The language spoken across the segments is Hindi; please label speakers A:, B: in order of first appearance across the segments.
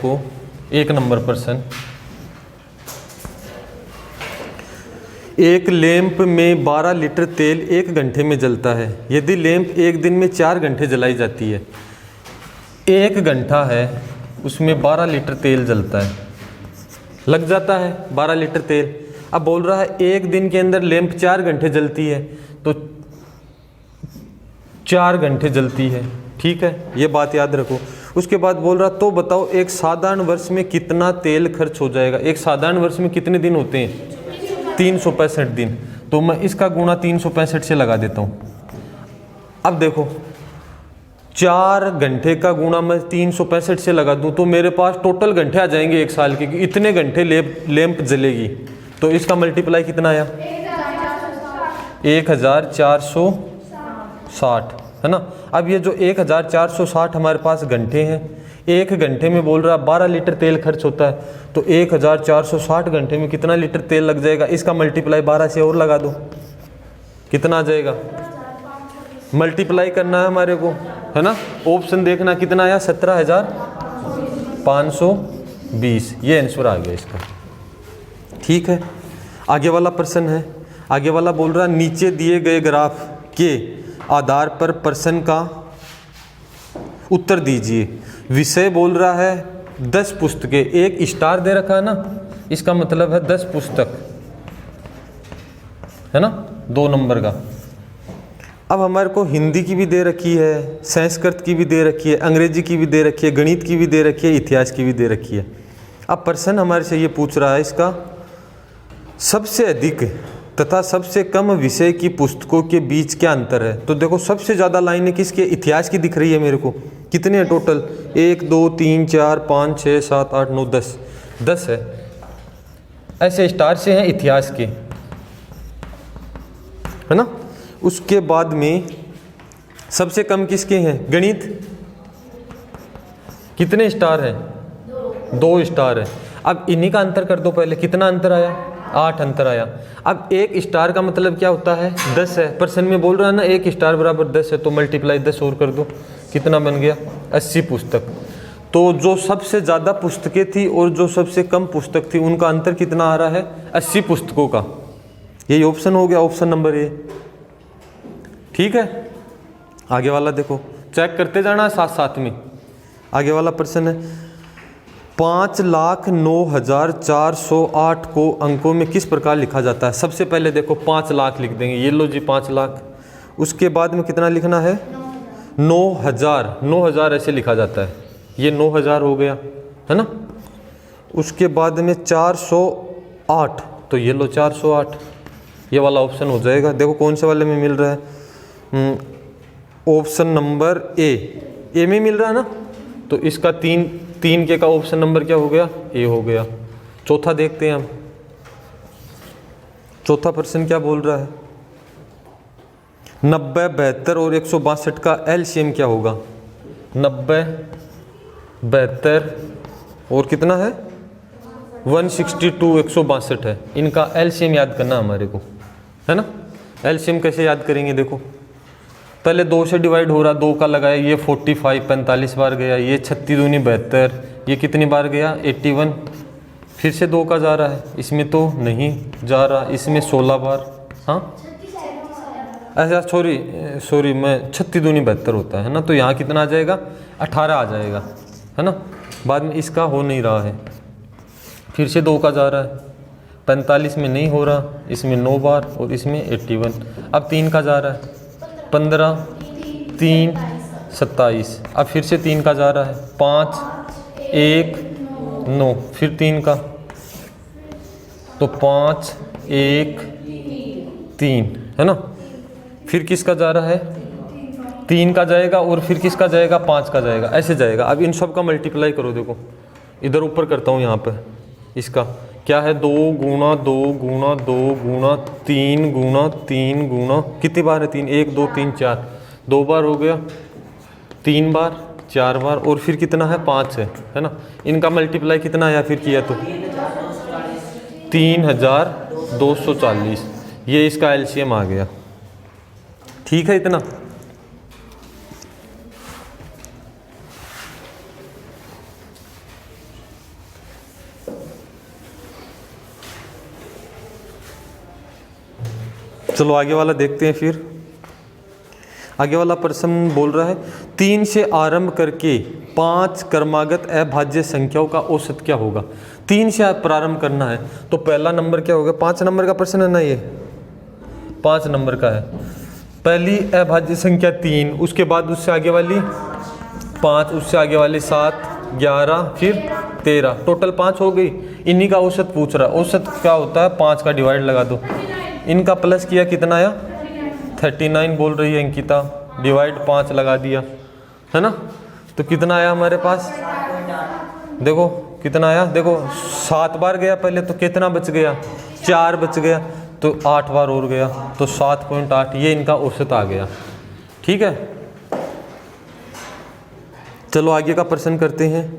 A: को 1 नंबर प्रश्न। एक लैंप में 12 लीटर तेल 1 घंटे में जलता है। यदि लैंप एक दिन में 4 घंटे जलाई जाती है, 1 घंटा है, उसमें 12 लीटर तेल जलता है, लग जाता है 12 लीटर तेल। अब बोल रहा है एक दिन के अंदर लैंप 4 घंटे जलती है, तो 4 घंटे जलती है, ठीक है, ये बात याद रखो। उसके बाद बोल रहा तो बताओ एक साधारण वर्ष में कितना तेल खर्च हो जाएगा। एक साधारण वर्ष में कितने दिन होते हैं? 365 दिन। तो मैं इसका गुणा 365 से लगा देता हूँ। अब देखो 4 घंटे का गुणा मैं 365 से लगा दूँ तो मेरे पास टोटल घंटे आ जाएंगे 1 साल के, इतने घंटे लैंप जलेगी। तो इसका मल्टीप्लाई कितना आया? 1460, है ना। अब ये जो 1460 हमारे पास घंटे हैं, 1 घंटे में बोल रहा 12 लीटर तेल खर्च होता है, तो 1460 घंटे में कितना लीटर तेल लग जाएगा? इसका मल्टीप्लाई 12 से और लगा दो, कितना आ जाएगा? मल्टीप्लाई करना है हमारे को, है ना। ऑप्शन देखना कितना आया? 17,520, ये आंसर आ गया इसका, ठीक है। आगे वाला प्रश्न है। आगे वाला बोल रहा नीचे दिए गए ग्राफ के आधार पर प्रश्न का उत्तर दीजिए। विषय बोल रहा है 10 पुस्तकें, एक स्टार दे रखा है ना, इसका मतलब है 10 पुस्तक, है ना, 2 नंबर का। अब हमारे को हिंदी की भी दे रखी है, संस्कृत की भी दे रखी है, अंग्रेजी की भी दे रखी है, गणित की भी दे रखी है, इतिहास की भी दे रखी है। अब प्रश्न हमारे से ये पूछ रहा है इसका सबसे अधिक तथा सबसे कम विषय की पुस्तकों के बीच क्या अंतर है। तो देखो सबसे ज़्यादा लाइनें किसके? इतिहास की दिख रही है मेरे को। कितने हैं टोटल? 1 2 3 4 5 6 7 8 9 10, 10 है। ऐसे स्टार से हैं इतिहास के, है ना। उसके बाद में सबसे कम किसके हैं? गणित। कितने स्टार हैं? 2 स्टार है। अब इन्हीं का अंतर कर दो पहले, कितना अंतर आया? 8 अंतर आया। अब 1 स्टार का मतलब क्या होता है? 10 है। प्रश्न में बोल रहा है ना 1 स्टार बराबर 10 है, तो मल्टीप्लाई 10 और कर दो, कितना बन गया? 80 पुस्तक। तो जो सबसे ज़्यादा पुस्तकें थी और जो सबसे कम पुस्तक थी उनका अंतर कितना आ रहा है? 80 पुस्तकों का। यही ऑप्शन हो गया, ऑप्शन नंबर ए, ठीक है। आगे वाला देखो, चेक करते जाना साथ साथ में। आगे वाला प्रश्न है 5,09,408 को अंकों में किस प्रकार लिखा जाता है। सबसे पहले देखो 5 लाख लिख देंगे, ये लो जी 5 लाख। उसके बाद में कितना लिखना है? 9,000, 9,000 ऐसे लिखा जाता है, ये 9,000 हो गया, है ना। उसके बाद में 408, तो ये लो 408, ये वाला ऑप्शन हो जाएगा। देखो कौन से वाले में मिल रहा है? ऑप्शन नंबर ए में मिल रहा है ना, तो इसका 3 के का ऑप्शन नंबर क्या हो गया? ए हो गया। चौथा देखते हैं हम, चौथा प्रश्न क्या बोल रहा है? 90, 72 और 162 का एलसीएम क्या होगा? 90, 72 और कितना है? 162, 162 है। इनका एलसीएम याद करना हमारे को, है ना। एलसीएम कैसे याद करेंगे? देखो पहले 2 से डिवाइड हो रहा, 2 का लगाया, ये 45 45 बार गया, ये 36 दूनी 72, ये कितनी बार गया? 81। फिर से 2 का जा रहा है, इसमें तो नहीं जा रहा, इसमें 16 बार। हाँ ऐसा, सॉरी मैं 36 दूनी 72 होता है ना, तो यहाँ कितना आ जाएगा? 18 आ जाएगा, है ना। बाद में इसका हो नहीं रहा है, फिर से 2 का जा रहा है, 45 में नहीं हो रहा, इसमें 9 बार और इसमें 81। अब 3 का जा रहा है, 15, 3, 27। अब फिर से 3 का जा रहा है, 5, 1, 9, फिर 3 का, तो 5, 1, 3, है ना। फिर किसका जा रहा है? 3 का जाएगा और फिर किसका जाएगा? 5 का जाएगा, ऐसे जाएगा। अब इन सब का मल्टीप्लाई करो, देखो इधर ऊपर करता हूँ, यहाँ पे इसका क्या है? 2 गुणा 2 गुणा 2 गुणा 3 गुणा 3 गुणा, कितनी बार है 3? 1 2 3 4, 2 बार हो गया, 3 बार, 4 बार और फिर कितना है? 5 है ना। इनका मल्टीप्लाई कितना आया फिर किया तो? 3,240, ये इसका एलसीएम आ गया, ठीक है। इतना चलो आगे वाला देखते हैं फिर। आगे वाला प्रश्न बोल रहा है 3 से आरंभ करके 5 क्रमागत अभाज्य संख्याओं का औसत क्या होगा। 3 से प्रारंभ करना है तो पहला नंबर क्या होगा, 5 नंबर का प्रश्न है ना, ये 5 नंबर का है। पहली अभाज्य संख्या 3, उसके बाद उससे आगे वाली 5, उससे आगे वाली 7, 11, फिर 13, टोटल 5 हो गई। इन्हीं का औसत पूछ रहा है। औसत क्या होता है, 5 का डिवाइड लगा दो। इनका प्लस किया कितना आया, 39 बोल रही है अंकिता, डिवाइड 5 लगा दिया, है ना। तो कितना आया हमारे पास, देखो कितना आया, देखो 7 बार गया पहले, तो कितना बच गया, 4 बच गया, तो 8 बार और गया, तो 7.8, ये इनका औसत आ गया। ठीक है, चलो आगे का प्रश्न करते हैं।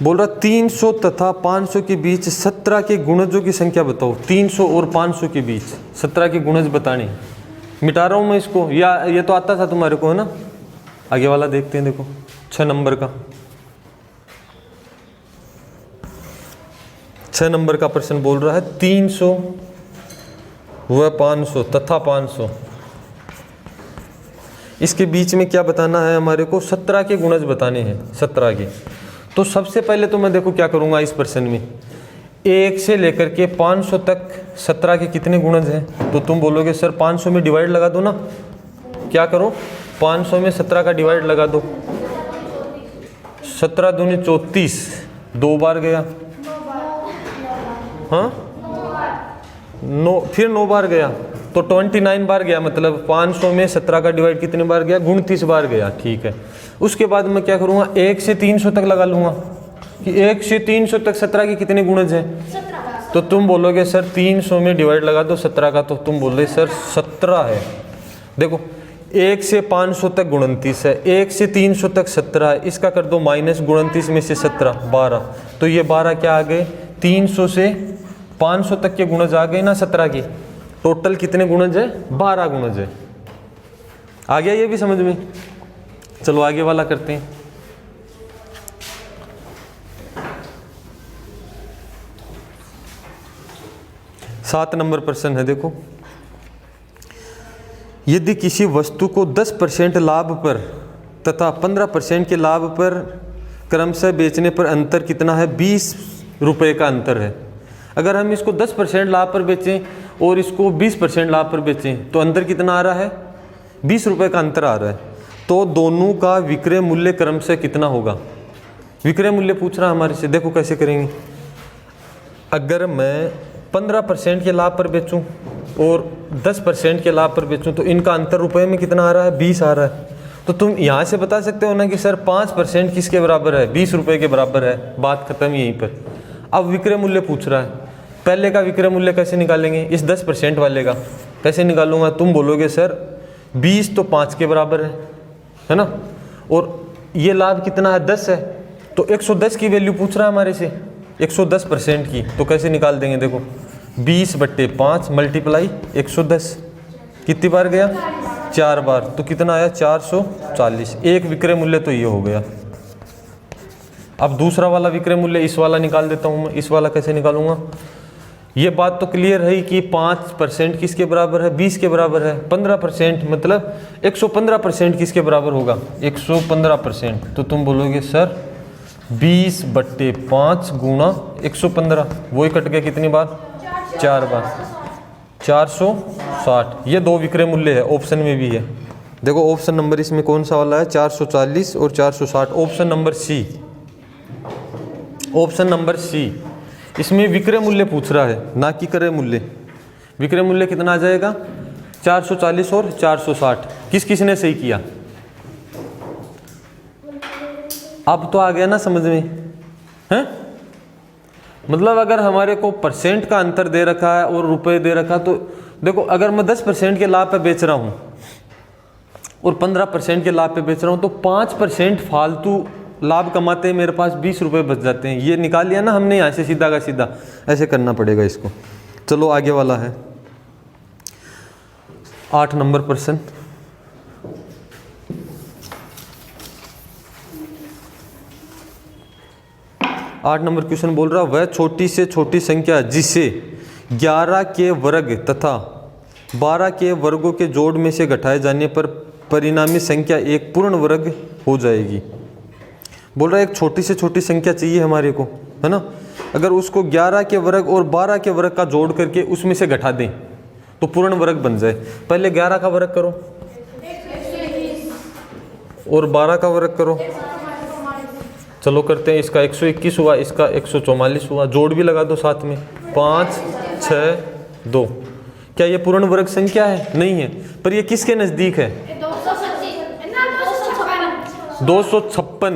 A: बोल रहा 300 तथा 500 के बीच 17 के गुणजों की संख्या बताओ। 300 और 500 के बीच 17 के गुणज बताने। मिटा रहा हूं मैं इसको, या ये तो आता था तुम्हारे को, है ना। आगे वाला देखते हैं, देखो 6 नंबर का, 6 नंबर का प्रश्न बोल रहा है 300 व 500 तथा 500, इसके बीच में क्या बताना है हमारे को, 17 के गुणज बताने हैं, 17 के। तो सबसे पहले तो मैं देखो क्या करूंगा इस प्रश्न में, 1 से लेकर के 500 तक 17 के कितने गुणज हैं। तो तुम बोलोगे सर 500 में डिवाइड लगा दो ना। क्या करो, 500 में 17 का डिवाइड लगा दो। 17 दूनी 34, 2 बार गया, हाँ 9, फिर 9 बार गया, तो 29 बार गया। मतलब 500 में 17 का डिवाइड कितने बार गया, 29 बार गया। ठीक है, उसके बाद मैं क्या करूँगा, 1 से 300 तक लगा लूँगा कि 1 से 300 तक 17 के कितने गुणज हैं। तो तुम बोलोगे सर 300 में डिवाइड लगा दो 17 का, तो तुम बोल रहे सर 17 है। देखो 1 से 500 तक 29 है, 1 से 300 तक 17 है, इसका कर दो माइनस 29 में से 17, 12। तो ये 12 क्या आ गए, 300 से 500 तक के गुणज आ गए ना 17 की। टोटल कितने गुणज है, 12 गुणज है। आ गया ये भी समझ में। चलो आगे वाला करते हैं। सात नंबर प्रश्न है, देखो यदि किसी वस्तु को 10% लाभ पर तथा 15% के लाभ पर क्रमशः बेचने पर अंतर कितना है, 20 रुपये का अंतर है। अगर हम इसको 10% लाभ पर बेचें और इसको 20% लाभ पर बेचें तो अंतर कितना आ रहा है, 20 रुपये का अंतर आ रहा है। तो दोनों का विक्रय मूल्य क्रमशः कितना होगा। विक्रय मूल्य पूछ रहा है हमारे से। देखो कैसे करेंगे, अगर मैं 15% के लाभ पर बेचूं और 10% के लाभ पर बेचूं तो इनका अंतर रुपए में कितना आ रहा है, 20 आ रहा है। तो तुम यहाँ से बता सकते हो ना कि सर 5% किसके बराबर है, 20 रुपये के बराबर है। बात खत्म यहीं पर। अब विक्रय मूल्य पूछ रहा है, पहले का विक्रय मूल्य कैसे निकालेंगे, इस 10% वाले का कैसे निकालूंगा। तुम बोलोगे सर 20 तो 5 के बराबर है ना, और ये लाभ कितना है, 10 है, तो 110 की वैल्यू पूछ रहा है हमारे से, 110% की। तो कैसे निकाल देंगे, देखो 20/5 मल्टीप्लाई 110, कितनी बार गया, 4 बार, तो कितना आया 440। एक विक्रय मूल्य तो ये हो गया। अब दूसरा वाला विक्रय मूल्य इस वाला निकाल देता हूँ मैं। इस वाला कैसे निकालूंगा, ये बात तो क्लियर है कि 5% किसके बराबर है, 20 के बराबर है। 15% मतलब 115% किसके बराबर होगा, 115%। तो तुम बोलोगे सर 20/5 गुणा 115, वही कट गया कितनी बार, 4 बार, 460। ये दो विक्रय मूल्य है, ऑप्शन में भी है। देखो ऑप्शन नंबर इसमें कौन सा वाला है, 440 और 460, option number C. Option number C, इसमें विक्रय मूल्य पूछ रहा है ना कि क्रय मूल्य। विक्रय मूल्य कितना आ जाएगा, 440 और 460। किस किस ने सही किया, अब तो आ गया ना समझ में, हैं? मतलब अगर हमारे को परसेंट का अंतर दे रखा है और रुपए दे रखा, तो देखो अगर मैं 10% के लाभ पे बेच रहा हूँ और 15% के लाभ पे बेच रहा हूँ, तो 5% फालतू लाभ कमाते हैं, मेरे पास 20 रुपये बच जाते हैं। ये निकाल लिया ना हमने यहाँ से, सीधा का सीधा ऐसे करना पड़ेगा इसको। चलो आगे वाला है 8 नंबर प्रश्न। आठ नंबर क्वेश्चन बोल रहा, वह छोटी से छोटी संख्या जिसे 11 के वर्ग तथा 12 के वर्गों के जोड़ में से घटाए जाने पर परिणामी संख्या एक पूर्ण वर्ग हो जाएगी। बोल रहा है एक छोटी से छोटी संख्या चाहिए हमारे को, है ना। अगर उसको 11 के वर्ग और 12 के वर्ग का जोड़ करके उसमें से घटा दें तो पूर्ण वर्ग बन जाए। पहले 11 का वर्ग करो और 12 का वर्ग करो। चलो करते हैं। इसका 121 हुआ, इसका 144 हुआ, जोड़ भी लगा दो साथ में, 5 6 2। क्या ये पूर्ण वर्ग संख्या है? नहीं है। पर ये किसके नजदीक है? 256।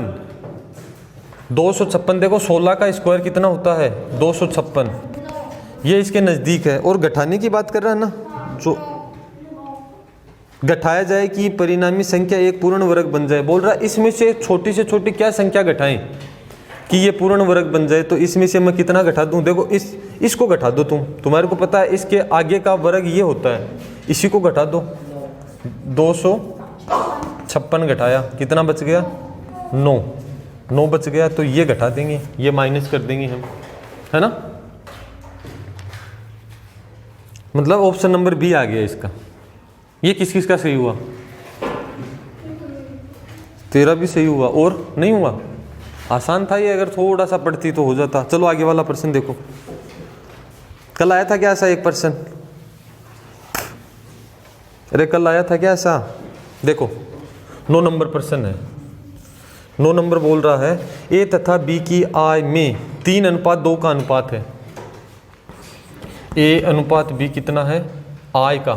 A: 256 देखो 16 का स्क्वायर कितना होता है? 256। ये इसके नज़दीक है। और घटाने की बात कर रहा है ना, जो घटाया जाए कि परिणामी संख्या एक पूर्ण वर्ग बन जाए। बोल रहा है इसमें से छोटी क्या संख्या घटाएं कि ये पूर्ण वर्ग बन जाए। तो इसमें से मैं कितना घटा दूं? देखो इसको घटा दो। तुम्हारे को पता है इसके आगे का वर्ग ये होता है, इसी को घटा दो। 256 घटाया, कितना बच गया? 9 बच गया। तो ये घटा देंगे, ये माइनस कर देंगे हम, है ना। मतलब ऑप्शन नंबर बी आ गया इसका। ये किस किस का सही हुआ? तेरा भी सही हुआ और नहीं हुआ। आसान था ये, अगर थोड़ा सा पढ़ती तो हो जाता। चलो आगे वाला प्रश्न देखो। कल आया था क्या ऐसा एक प्रश्न? अरे कल आया था क्या ऐसा? देखो 9 नंबर प्रश्न है। 9 नंबर बोल रहा है ए तथा बी की आय में 3:2 का अनुपात है। ए अनुपात बी कितना है? आय का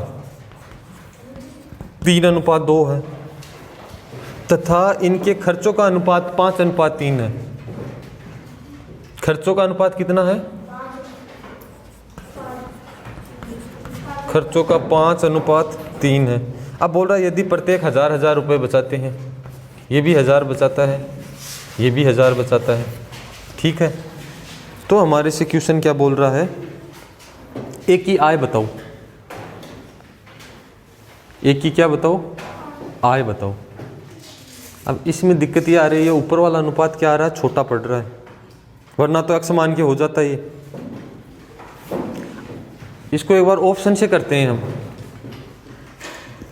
A: 3:2 है तथा इनके खर्चों का अनुपात 5:3 है। खर्चों का अनुपात कितना है? खर्चों का 5:3 है। अब बोल रहा है यदि प्रत्येक 1000 रुपये बचाते हैं, ये भी 1000 बचाता है, ये भी 1000 बचाता है, ठीक है। तो हमारे से क्वेश्चन क्या बोल रहा है? एक की आय बताओ। एक की क्या बताओ? आय बताओ। अब इसमें दिक्कत ये आ रही है, ऊपर वाला अनुपात क्या आ रहा है? छोटा पड़ रहा है, वरना तो x मान के हो जाता है ये। इसको एक बार ऑप्शन से करते हैं हम।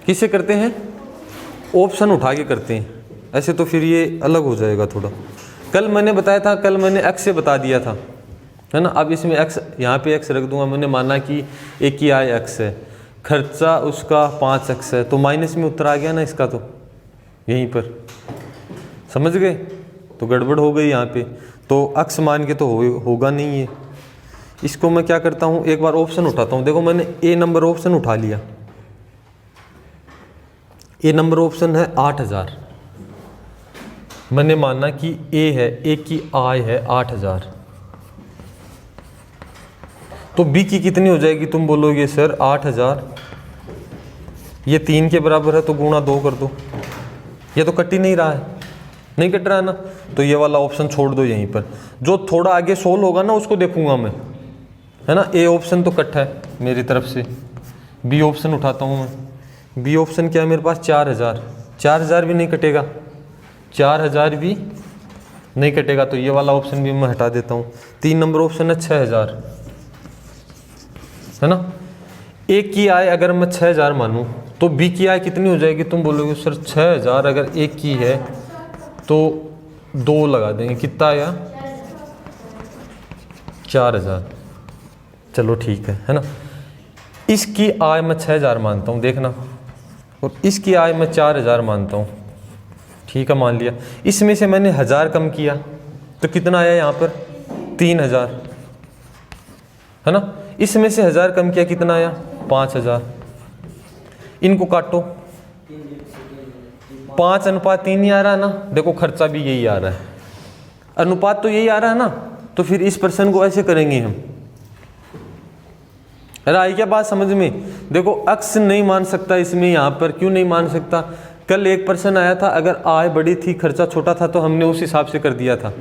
A: किससे करते हैं? ऑप्शन उठा के करते हैं। ऐसे तो फिर ये अलग हो जाएगा थोड़ा। कल मैंने बताया था, कल मैंने x से बता दिया था, है ना। अब इसमें x, यहाँ पे x रख दूंगा। मैंने माना कि एक की आय x है, खर्चा उसका 5x है, तो माइनस में उत्तर आ गया ना इसका। तो यहीं पर समझ गए? तो गड़बड़ हो गई यहाँ पे। तो x मान के तो होगा नहीं ये। इसको मैं क्या करता हूँ, एक बार ऑप्शन उठाता हूँ। देखो मैंने ए नंबर ऑप्शन उठा लिया। ए नंबर ऑप्शन है 8000। मैंने माना कि ए है, ए की आय है 8000। तो बी की कितनी हो जाएगी? तुम बोलोगे सर 8000 ये 3 के बराबर है, तो गुणा 2 कर दो। ये तो कट ही नहीं रहा है, नहीं कट रहा है ना। तो ये वाला ऑप्शन छोड़ दो यहीं पर। जो थोड़ा आगे सोल्व होगा ना उसको देखूंगा मैं, है ना। ए ऑप्शन तो कट है मेरी तरफ से। बी ऑप्शन उठाता हूँ मैं। बी ऑप्शन क्या है मेरे पास? 4000। 4000 भी नहीं कटेगा, 4000 भी नहीं कटेगा। तो ये वाला ऑप्शन भी मैं हटा देता हूँ। 3 नंबर ऑप्शन है 6000, है ना। एक की आय अगर मैं 6000 मानूं तो बी की आय कितनी हो जाएगी? तुम बोलोगे सर 6000 अगर एक की है तो 2 लगा देंगे, कितना आया? 4000। चलो ठीक है ना। इसकी आय मैं 6000 मानता हूँ, देखना। और इसकी आय मैं 4000 मानता हूँ, ठीक है, मान लिया। इसमें से मैंने 1000 कम किया तो कितना आया यहाँ पर? 3000, है ना। इसमें से 1000 कम किया, कितना आया? 5000। इनको काटो, 5:3 ही आ रहा है ना। देखो खर्चा भी यही आ रहा है, अनुपात तो यही आ रहा है ना। तो फिर इस प्रश्न को ऐसे करेंगे हम। अरे आई क्या बात समझ में? देखो अक्स नहीं मान सकता इसमें, यहाँ पर क्यों नहीं मान सकता? कल एक प्रश्न आया था, अगर आय बड़ी थी खर्चा छोटा था तो हमने उस हिसाब से कर दिया था,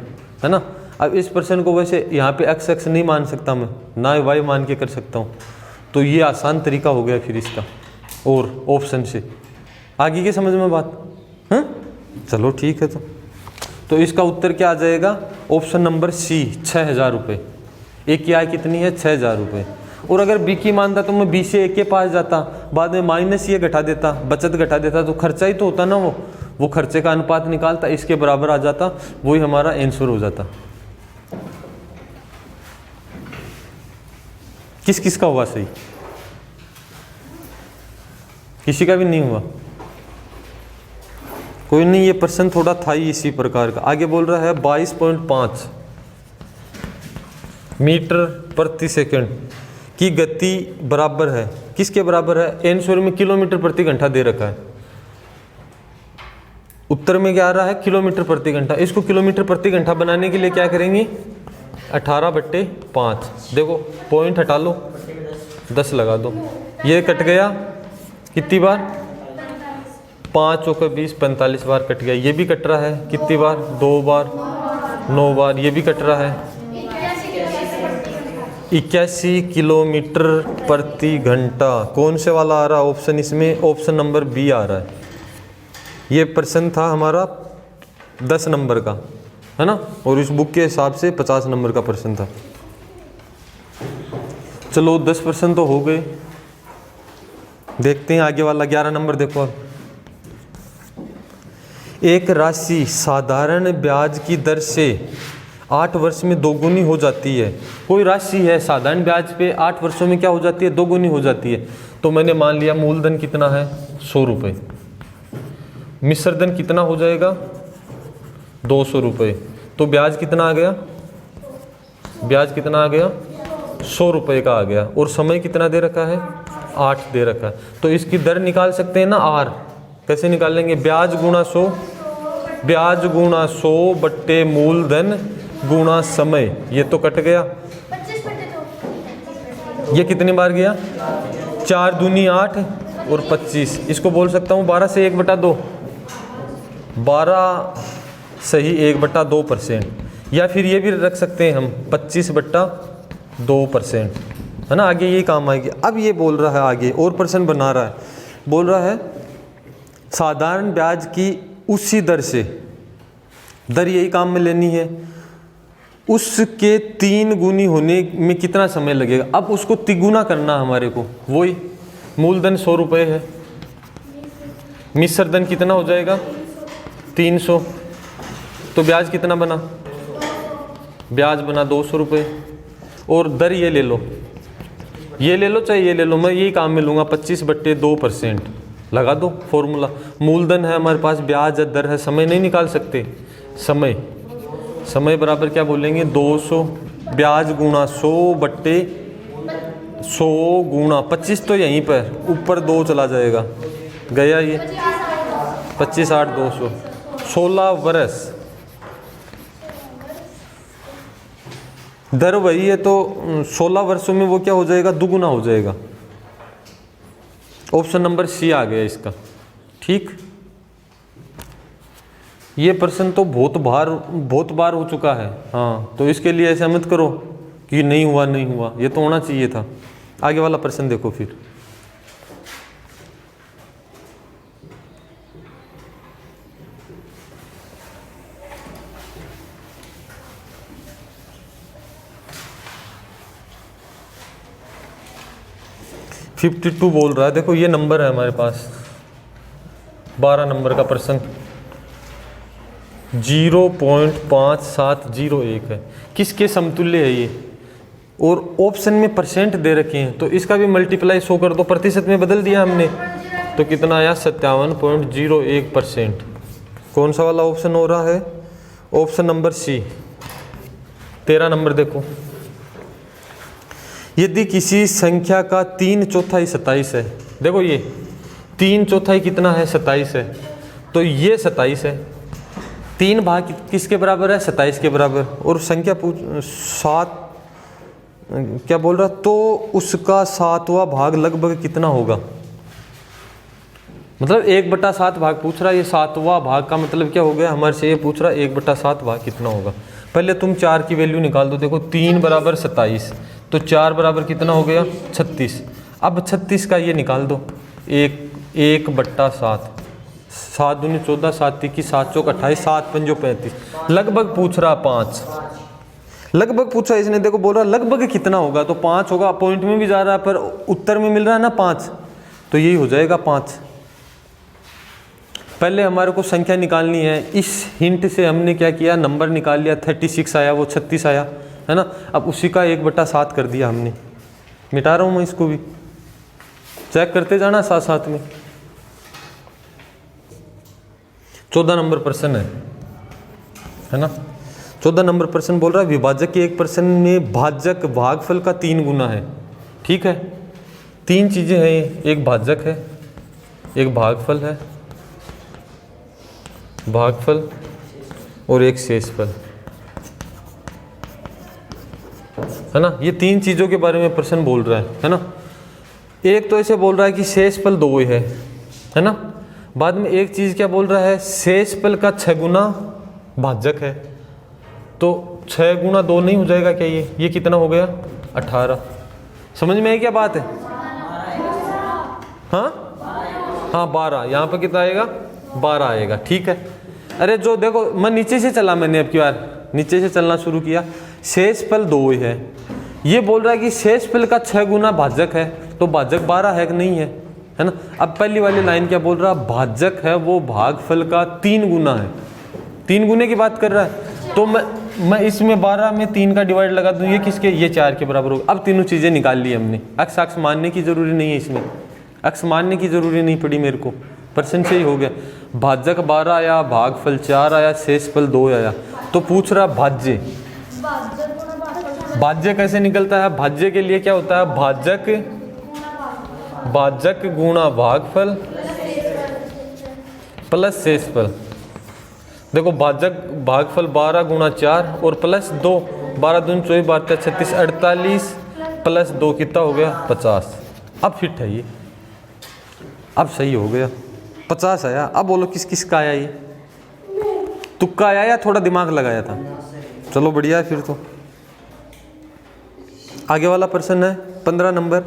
A: है ना। अब इस प्रश्न को वैसे यहाँ पे x नहीं मान सकता मैं, ना y मान के कर सकता हूँ। तो ये आसान तरीका हो गया फिर इसका, और ऑप्शन से। आगे की समझ में बात? हाँ चलो ठीक है। तो इसका उत्तर क्या आ जाएगा? ऑप्शन नंबर सी, 6000 रुपये। एक की आय कितनी है? 6000 रुपये। और अगर बी की मानता तो मैं बी से ए के पास जाता, बाद में माइनस ये घटा देता, बचत घटा देता, तो खर्चा ही तो होता ना, वो खर्चे का अनुपात निकालता, इसके बराबर आ जाता, वही हमारा आंसर हो जाता। किस किस का हुआ सही? किसी का भी नहीं हुआ? कोई नहीं, ये प्रश्न थोड़ा था ही इसी प्रकार का। आगे बोल रहा है 22.5 मीटर प्रति सेकंड की गति बराबर है, किसके बराबर है? आंसर में किलोमीटर प्रति घंटा दे रखा है, उत्तर में क्या आ रहा है? किलोमीटर प्रति घंटा। इसको किलोमीटर प्रति घंटा बनाने के लिए क्या करेंगे? 18/5। देखो पॉइंट हटा लो, 10 लगा दो, ये कट गया कितनी बार? 5 × 20 45 बार कट गया। ये भी कट रहा है कितनी बार? 2 बार, 9 बार। ये भी कट रहा है 81 किलोमीटर प्रति घंटा। कौन से वाला आ रहा है ऑप्शन? इसमें ऑप्शन नंबर बी आ रहा है। ये प्रश्न था हमारा 10 नंबर का, है ना, और इस बुक के हिसाब से 50 नंबर का प्रश्न था। चलो 10 प्रश्न तो हो गए, देखते हैं आगे वाला 11 नंबर। देखो अब, एक राशि साधारण ब्याज की दर से 8 वर्ष में दोगुनी हो जाती है। कोई राशि है साधारण ब्याज पे 8 वर्षों में क्या हो जाती है? दोगुनी हो जाती है। तो मैंने मान लिया मूलधन कितना है? 100 रुपये, मिश्रधन कितना हो जाएगा? 200 रुपये। तो ब्याज कितना आ गया? ब्याज कितना आ गया? 100 रुपये का आ गया। और समय कितना दे रखा है? 8 दे रखा है। तो इसकी दर निकाल सकते हैं ना, आर। कैसे निकालेंगे? ब्याज गुणा 100, ब्याज गुणा 100 बट्टे मूलधन गुणा समय। ये तो कट गया, ये कितनी बार गया? 4 दूनी 8 और 25। इसको बोल सकता हूँ 12 से 1/2, 12 सही 1/2%। या फिर ये भी रख सकते हैं हम 25/2%, है ना। आगे ये काम आएगी। अब ये बोल रहा है आगे और प्रश्न बना रहा है, बोल रहा है साधारण ब्याज की उसी दर से, दर यही काम में लेनी है, उसके 3 गुनी होने में कितना समय लगेगा? अब उसको तिगुना करना हमारे को। वही मूलधन 100 रुपये है, मिश्रधन कितना हो जाएगा? 300। तो ब्याज कितना बना? ब्याज बना 200 रुपये। और दर ये ले लो, ये ले लो चाहे ये ले लो, मैं यही काम में लूँगा 25/2%। लगा दो फॉर्मूला। मूलधन है हमारे पास, ब्याज है, दर है, समय नहीं निकाल सकते। समय, समय बराबर क्या बोलेंगे? 200 ब्याज गुणा 100 बट्टे 100 गुणा 25, तो यहीं पर ऊपर 2 चला जाएगा, गया ये 25 8 200, 16 वर्ष। दर वही है तो 16 वर्षों में वो क्या हो जाएगा? दुगुना हो जाएगा। ऑप्शन नंबर सी आ गया इसका। ठीक, ये प्रश्न तो बहुत बार हो चुका है। हाँ, तो इसके लिए ऐसा मत करो कि नहीं हुआ नहीं हुआ, ये तो होना चाहिए था। आगे वाला प्रश्न देखो फिर। (52) बोल रहा है। देखो ये नंबर है हमारे पास, 12 नंबर का प्रश्न 0.5701 है। किसके समतुल्य है ये? और ऑप्शन में परसेंट दे रखे हैं, तो इसका भी मल्टीप्लाई 100 कर दो, प्रतिशत में बदल दिया हमने, तो कितना आया? 57.01%। कौन सा वाला ऑप्शन हो रहा है? ऑप्शन नंबर सी। 13 नंबर देखो, यदि किसी संख्या का 3/4 27 है, देखो ये 3/4 कितना है? 27 है, तो ये 27 है। 3 भाग किसके बराबर है? 27 के बराबर। और संख्या 7 क्या बोल रहा? तो उसका 7वां भाग लगभग कितना होगा? मतलब 1/7 भाग पूछ रहा है, ये 7वां भाग का मतलब क्या हो गया? हमारे से ये पूछ रहा है 1/7 भाग कितना होगा। पहले तुम 4 की वैल्यू निकाल दो। देखो 3 बराबर 27, तो 4 बराबर कितना हो गया? 36। अब 36 का ये निकाल दो, 1/7, 7 दूनी 14, 7 की 7 चौक 28, 7 पंजो 35, लगभग पूछ रहा 5। लगभग पूछा इसने, देखो बोल रहा लगभग कितना होगा, तो 5 होगा, पॉइंट में भी जा रहा है पर उत्तर में मिल रहा है ना 5, तो यही हो जाएगा 5। पहले हमारे को संख्या निकालनी है, इस हिंट से हमने क्या किया, नंबर निकाल लिया, 36 आया, वो 36 आया, है ना। अब उसी का 1/7 कर दिया हमने। मिटा रहा हूँ मैं इसको भी, चेक करते जाना साथ साथ में। 14 नंबर प्रश्न है ना। 14 नंबर प्रश्न बोल रहा है विभाजक के एक प्रश्न में भाजक भागफल का 3 गुना है। ठीक है, 3 चीजें हैं, एक भाजक है, एक भागफल है, भागफल और एक शेषफल, है ना। ये 3 चीजों के बारे में प्रश्न बोल रहा है ना। एक तो ऐसे बोल रहा है कि शेषफल 2 है ना। बाद में एक चीज क्या बोल रहा है, शेषफल का 6 गुना भाजक है, तो 6 गुना 2 नहीं हो जाएगा क्या, ये कितना हो गया 18। समझ में आई क्या बात है? हाँ 12, यहाँ पर कितना आएगा 12 आएगा। ठीक है, अरे जो देखो मैं नीचे से चला, मैंने अब की बार नीचे से चलना शुरू किया। शेषफल 2 है, ये बोल रहा है कि शेषफल का 6 गुना भाजक है, तो भाजक 12 है कि नहीं है ना। अब पहली वाली लाइन क्या बोल रहा है, भाजक है वो भागफल का 3 गुना है, 3 गुने की बात कर रहा है। तो मैं इसमें 12 में 3 का डिवाइड लगा दूं, ये किसके, ये 4 के बराबर होगा। अब तीनों चीजें निकाल ली हमने, अक्स अक्स मानने की जरूरी नहीं है, इसमें अक्स मानने की जरूरी नहीं पड़ी मेरे को, प्रश्न से ही हो गया। भाजक 12 आया, भागफल 4 आया, शेषफल 2 आया। तो पूछ रहा भाज्य, भाज्य कैसे निकलता है? भाज्य के लिए क्या होता है, भाजक गुणा भागफल प्लस शेषफल। देखो भागफल 12 गुणा 4 और प्लस 2, 12 दूनी 24, 12 36, 48 प्लस 2 कितना हो गया 50। अब फिट है ये, अब सही हो गया, 50 आया। अब बोलो किस किस का आया, ये तुक्का आया या थोड़ा दिमाग लगाया था? चलो बढ़िया है फिर तो। आगे वाला प्रश्न है 15 नंबर।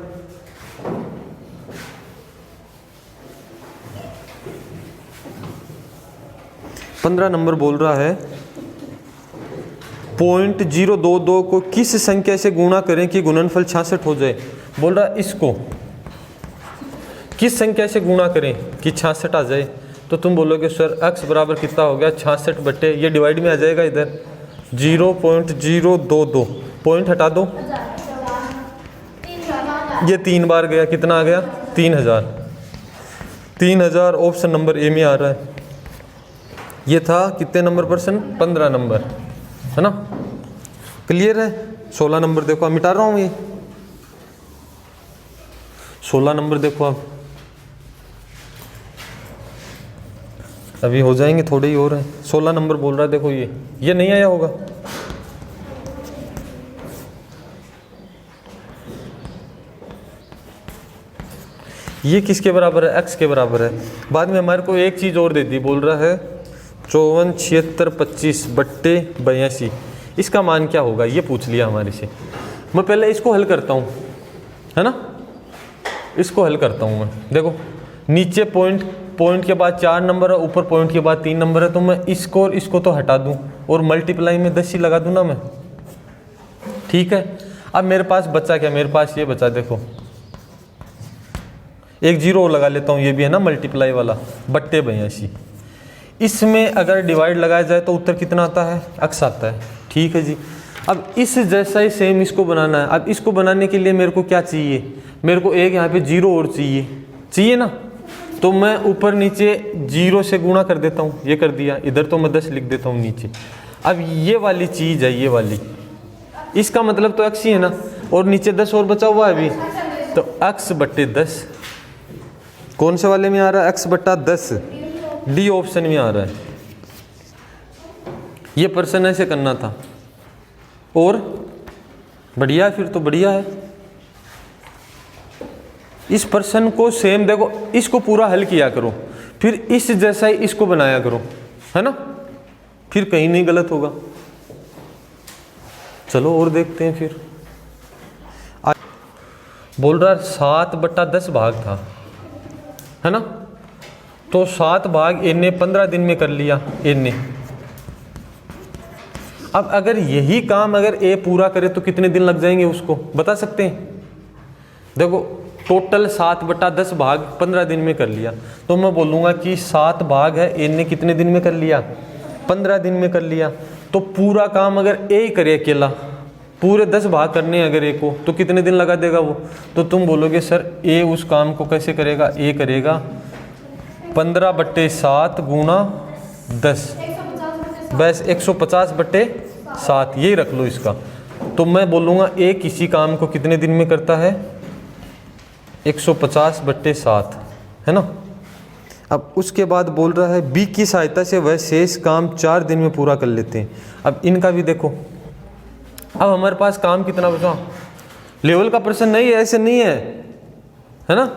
A: बोल रहा है 0.022 को किस संख्या से गुणा करें कि गुणनफल 66 हो जाए। बोल रहा है इसको किस संख्या से गुणा करें कि 66 आ जाए। तो तुम बोलोगे सर x बराबर कितना हो गया 66 बटे, ये डिवाइड में आ जाएगा इधर 0.022, पॉइंट हटा दो, ये 3 बार गया, कितना आ गया 3000। 3000 ऑप्शन नंबर ए में आ रहा है। ये था कितने नंबर प्रश्न, 15 नंबर, है ना। क्लियर है। 16 नंबर देखो, अब मिटा रहा हूँ ये 16 नंबर देखो, अब अभी हो जाएंगे, थोड़े ही और हैं। 16 नंबर बोल रहा है, देखो ये नहीं आया होगा, ये किसके बराबर है, x के बराबर है। बाद में हमारे को एक चीज़ और दे दी, बोल रहा है 54 76 25 बट्टे 82, इसका मान क्या होगा, ये पूछ लिया हमारे से। मैं पहले इसको हल करता हूँ, है ना, इसको हल करता हूँ मैं। देखो नीचे पॉइंट के बाद 4 नंबर है, ऊपर पॉइंट के बाद 3 नंबर है, तो मैं इसको और इसको तो हटा दूँ और मल्टीप्लाई में 10 ही लगा दूँ ना मैं। ठीक है, अब मेरे पास बचा क्या, मेरे पास ये बचा, देखो एक 0 लगा लेता हूँ, ये भी है ना मल्टीप्लाई वाला, बट्टे 82। इसमें अगर डिवाइड लगाया जाए तो उत्तर कितना आता है, x आता है। ठीक है जी। अब इस जैसा ही सेम इसको बनाना है। अब इसको बनाने के लिए मेरे को क्या चाहिए, मेरे को एक यहाँ पे 0 और चाहिए ना, तो मैं ऊपर नीचे 0 से गुणा कर देता हूँ, ये कर दिया, इधर तो मैं 10 लिख देता हूँ नीचे। अब ये वाली चीज़ है, ये वाली, इसका मतलब तो x ही है ना, और नीचे 10 और बचा हुआ है अभी, तो x बट्टे 10। कौन से वाले में आ रहा है, x बट्टा 10, डी ऑप्शन में आ रहा है। ये प्रश्न ऐसे करना था, और बढ़िया है, फिर तो बढ़िया है। इस प्रश्न को सेम देखो, इसको पूरा हल किया करो, फिर इस जैसा ही इसको बनाया करो, है ना, फिर कहीं नहीं गलत होगा। चलो और देखते हैं फिर। बोल रहा 7 बट्टा 10 भाग था, है ना, तो 7 भाग इनने 15 दिन में कर लिया इनने। अब अगर यही काम अगर ए पूरा करे तो कितने दिन लग जाएंगे उसको बता सकते हैं? देखो टोटल 7/10 भाग 15 दिन में कर लिया, तो मैं बोलूँगा कि 7 भाग है ए ने कितने दिन में कर लिया? 15 दिन में कर लिया। तो पूरा काम अगर ए ही करे अकेला, पूरे 10 भाग करने हैं अगर ए को, तो कितने दिन लगा देगा वो? तो तुम बोलोगे सर ए उस काम को कैसे करेगा? ए करेगा 15/7 गुणा 10, बस 150/7, यही रख लो इसका। तो मैं बोलूँगा ए किसी काम को कितने दिन में करता है? 150/7, है ना। अब उसके बाद बोल रहा है बी की सहायता से वह शेष काम 4 दिन में पूरा कर लेते हैं। अब इनका भी देखो, अब हमारे पास काम कितना बचा? लेवल का प्रश्न नहीं है, ऐसे नहीं है ना।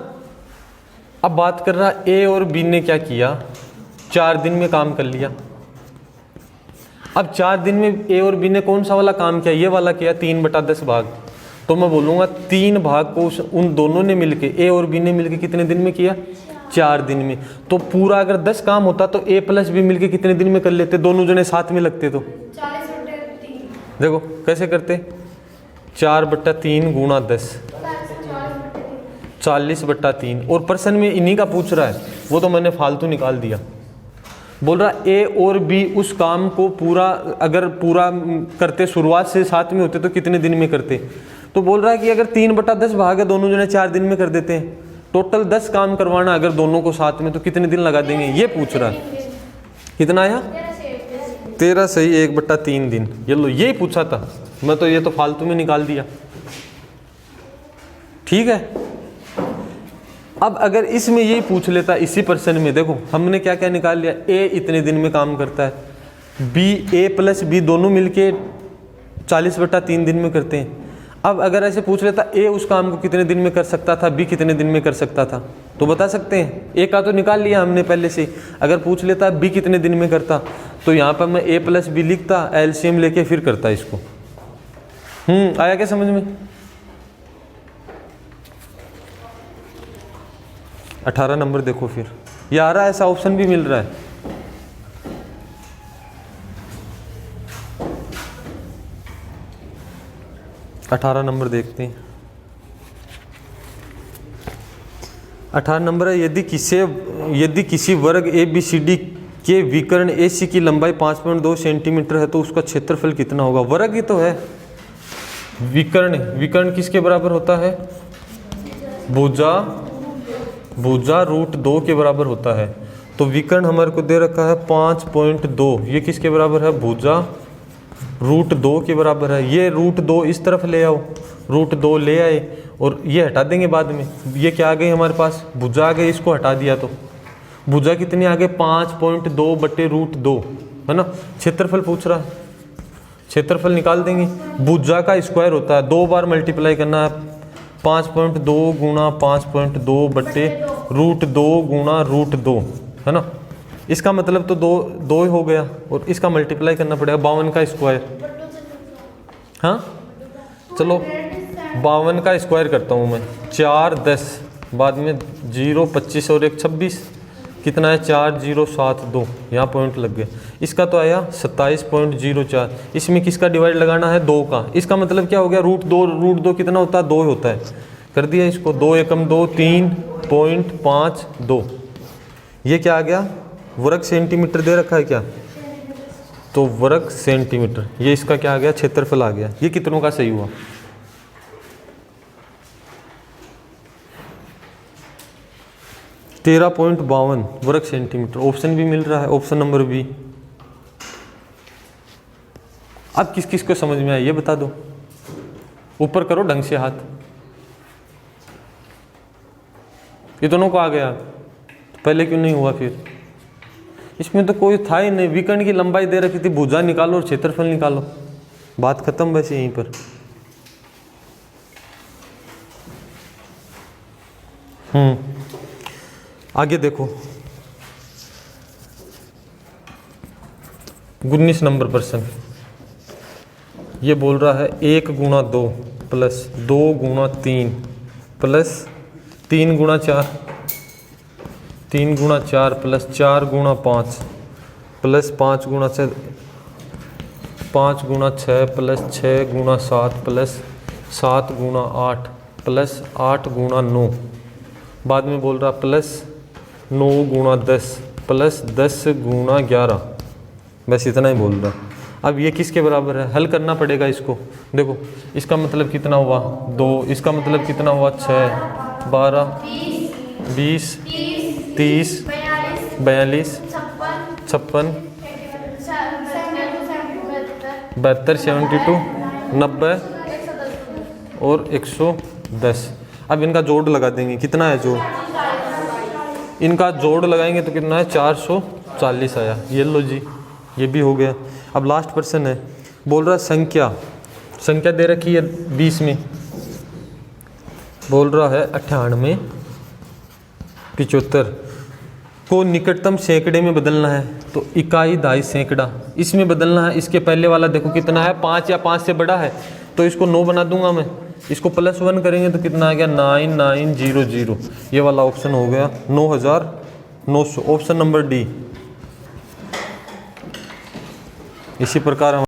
A: अब बात कर रहा ए और बी ने क्या किया? 4 दिन में काम कर लिया। अब 4 दिन में ए और बी ने कौन सा वाला काम किया? ये वाला किया 3/10 भाग। तो मैं बोलूँगा 3 भाग को उन दोनों ने मिलके, ए और बी ने मिलके कितने दिन में किया? 4 दिन में। तो पूरा अगर 10 काम होता तो ए प्लस बी मिलके कितने दिन में कर लेते? दोनों जने साथ में लगते तो
B: 40/3।
A: देखो कैसे करते? 4/3 गुणा 10, 40/3। और प्रश्न में इन्हीं का पूछ रहा है, वो तो मैंने फालतू निकाल दिया। बोल रहा ए और बी उस काम को पूरा अगर पूरा करते, शुरुआत से साथ में होते तो कितने दिन में करते? तो बोल रहा है कि अगर 3/10 भाग है, दोनों जने 4 दिन में कर देते हैं। टोटल 10 काम करवाना अगर दोनों को साथ में, तो कितने दिन लगा देंगे? ये पूछ रहा है। कितना आया? 13 सही 1/3 दिन। ये लो, यही पूछा था मैं, तो ये तो फालतू में निकाल दिया। ठीक है। अब अगर इसमें यही पूछ लेता, इसी प्रश्न में देखो हमने क्या क्या निकाल लिया। ए इतने दिन में काम करता है, बी ए प्लस बी दोनों मिलके 40/3 दिन में करते हैं। अब अगर ऐसे पूछ लेता ए उस काम को कितने दिन में कर सकता था, बी कितने दिन में कर सकता था, तो बता सकते हैं। ए का तो निकाल लिया हमने पहले से। अगर पूछ लेता बी कितने दिन में करता, तो यहाँ पर मैं ए प्लस बी लिखता, एलसीएम लेके फिर करता इसको। आया क्या समझ में? 18 नंबर देखो फिर, ये आ रहा है, ऐसा ऑप्शन भी मिल रहा है। अठारह नंबर देखते हैं। 18 नंबर है, यदि किसी वर्ग ए बी सी डी के विकर्ण ए सी की लंबाई 5.2 सेंटीमीटर है तो उसका क्षेत्रफल कितना होगा? वर्ग ही तो है। विकर्ण किसके बराबर होता है? भुजा √2 के बराबर होता है। तो विकर्ण हमारे को दे रखा है 5.2, ये किसके बराबर है? भुजा √2 के बराबर है। ये √2 इस तरफ ले आओ, √2 ले आए और ये हटा देंगे बाद में। ये क्या आ गई हमारे पास? भुजा आ गई, इसको हटा दिया तो भुजा कितनी आ गई? 5.2/√2, है ना। क्षेत्रफल पूछ रहा है, क्षेत्रफल निकाल देंगे। भुजा का स्क्वायर होता है, 2 बार मल्टीप्लाई करना है। 5.2 गुणा 5.2/√2 गुणा √2, है ना। इसका मतलब तो 2 हो गया और इसका मल्टीप्लाई करना पड़ेगा 52 का स्क्वायर। हाँ चलो 52 का स्क्वायर करता हूँ मैं। 4 10 बाद में 0 25 और 1 26, कितना है? 4072, यहाँ पॉइंट लग गया। इसका तो आया 27.04। इसमें किसका डिवाइड लगाना है? 2 का। इसका मतलब क्या हो गया? √2 कितना होता है? 2 होता है। कर दिया इसको, 2 एकम 2, 3.52। ये क्या आ गया? वर्ग सेंटीमीटर दे रखा है क्या? तो वर्ग सेंटीमीटर, ये इसका क्या आ गया? क्षेत्रफल आ गया। ये कितनों का सही हुआ? 13.52 वर्ग सेंटीमीटर। ऑप्शन भी मिल रहा है, ऑप्शन नंबर बी। अब किस किस को समझ में आया ये बता दो। ऊपर करो ढंग से हाथ। ये दोनों को आ गया, पहले क्यों नहीं हुआ? फिर इसमें तो कोई था ही नहीं। विकर्ण की लंबाई दे रखी थी, भुजा निकालो और क्षेत्रफल निकालो, बात खत्म वैसे यहीं पर। आगे देखो 19 नंबर प्रश्न। ये बोल रहा है 1 गुणा 2 प्लस 2 गुणा 3 प्लस 3 गुणा 4, 3 गुणा 4 प्लस 4 गुणा 5 प्लस 5 गुणा 6 5 गुणा 6 प्लस 6 गुणा 7 प्लस 7 गुणा 8 प्लस 8 गुणा 9, बाद में बोल रहा प्लस 9 गुणा 10 प्लस 10 गुणा 11, बस इतना ही बोल रहा। अब ये किसके बराबर है, हल करना पड़ेगा इसको। देखो इसका मतलब कितना हुआ 2, इसका मतलब कितना हुआ 6, 12, 20, 30, 42, 56, 72, 72, 90 और 110। अब इनका जोड़ लगा देंगे, कितना है जोड़, इनका जोड़ लगाएंगे तो कितना है 440 आया। ये लो जी, ये भी हो गया। अब लास्ट प्रश्न है, बोल रहा संख्या दे रखी है 20 में, बोल रहा है 98, 75 को निकटतम सैकड़े में बदलना है, तो इकाई दहाई सैकड़ा इसमें बदलना है। इसके पहले वाला देखो कितना है 5 या 5 से बड़ा है, तो इसको 9 बना दूंगा मैं, इसको +1 करेंगे तो कितना आ गया 9900, ये वाला ऑप्शन हो गया 9900, ऑप्शन नंबर डी। इसी प्रकार हम